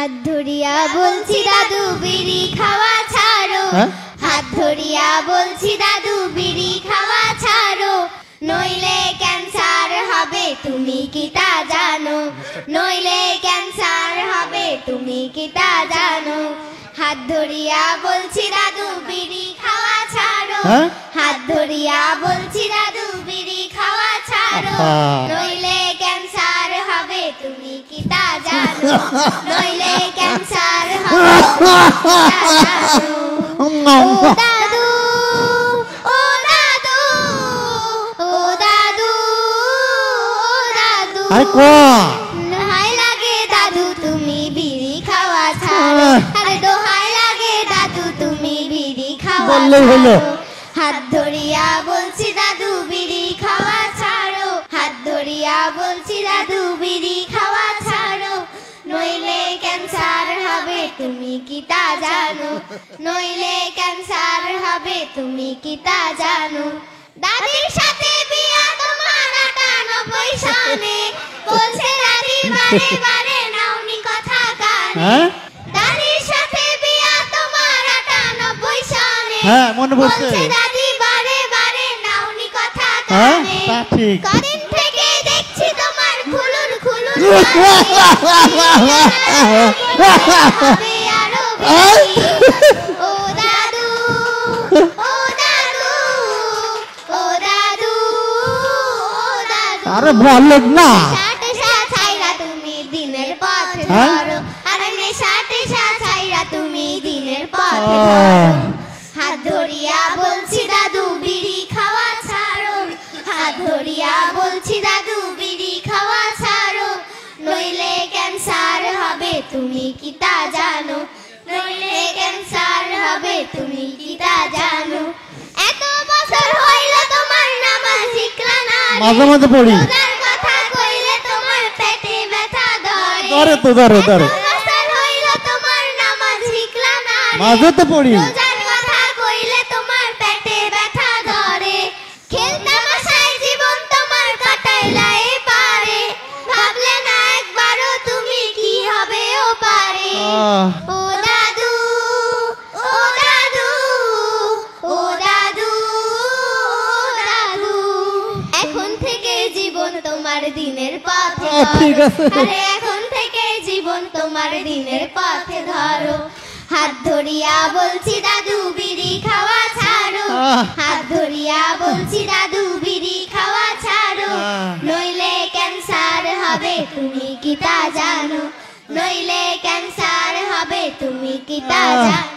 হাত ধরিয়া বলছি দাদু বিড়ি খাওয়া ছাড়ো, হাত ধরিয়া বলছি দাদু বিড়ি খাওয়া ছাড়ো, নইলে ক্যান্সার হবে তুমি কি তা জানো, নইলে ক্যান্সার হবে তুমি কি তা জানো। হাত ধরিয়া বলছি দাদু বিড়ি খাওয়া ছাড়ো, হাত ধরিয়া বলছি দাদু বিড়ি খাওয়া ছাড়ো, নইলে ক্যান্সার হবে তুমি কি তা জানো, নইলে ক্যান্সার হবে তুমি কি তা জানো। ও দাদু ও দাদু ও দাদু ও দাদু, দোহাই লাগে দাদু তুমি বিড়ি খাওয়া ছাড়ো, আরে দোহাই লাগে দাদু তুমি বিড়ি খাওয়া ছাড়ো। হাত ধরিয়া বলছি দাদু বিড়ি খাওয়া ছাড়ো, হাত ধরিয়া বলছি দাদু বিড়ি খাওয়া ছাড়ো, নইলে ক্যান্সার হবে তুমি কি তা জানো, নইলে ক্যান্সার হবে তুমি কি তা জানো। দাদির সাথে বিয়া তোমার ৯৮ সনে, বলছে দাদি বারে বারে নাওনি কথা কানে, দাদির সাথে বিয়া তোমার ৯৮ সনে, বলছে দাদি বারে বারে নাওনি কথা কানে, কদিন থেকে দেখছি তোমার খুলুন খুলুন হবে আরো বেশি। ও দাদু ও দাদু ও দাদু ও দাদু, আরে বলেন না নেশা ছাইরা তুমি দিনের পথ ধরো, আরে নেশা ছাইরা তুমি দিনের পথ ধরো। হাত ধরিয়া বলছি দাদু বিড়ি খাওয়া ছাড়ো, হাত ধরিয়া বলছি দাদু বিড়ি খাওয়া ছাড়ো, নইলে ক্যান্সার হবে তুমি কি তা জানো, নইলে ক্যান্সার হবে তুমি কি তা জানো। এত বছর হইল তোমার নামাজ শিখলা না, মাঝে মাঝে পড়ি, রোজার কথা কইলে তোমার পেটে ব্যথা ধরে, তো ধরে ধরে, বছর হইল তোমার নামাজ শিখলা না, মাঝে তো পড়ি, রোজার কথা কইলে তোমার পেটে ব্যথা ধরে, খেলতামাশায় জীবন তোমার কাটাইলা পারে, ভাবলে না একবারও তুমি কি হবে ও পারে। ও দাদু ও দাদু ও দাদু ও দাদু, এখন থেকে জীবন তোমার দিনের পথে ধরো, আরে এখন থেকে জীবন তোমার দিনের পথে ধরো। হাত ধরিয়া বলছি দাদু বিড়ি খাওয়া ছাড়ো, হাত ধরিয়া বলছি দাদু বিড়ি খাওয়া ছাড়ো, নইলে ক্যান্সার হবে তুমি কি তা জানো, নইলে ক্যান্সার হবে তুমি কি তা জানো।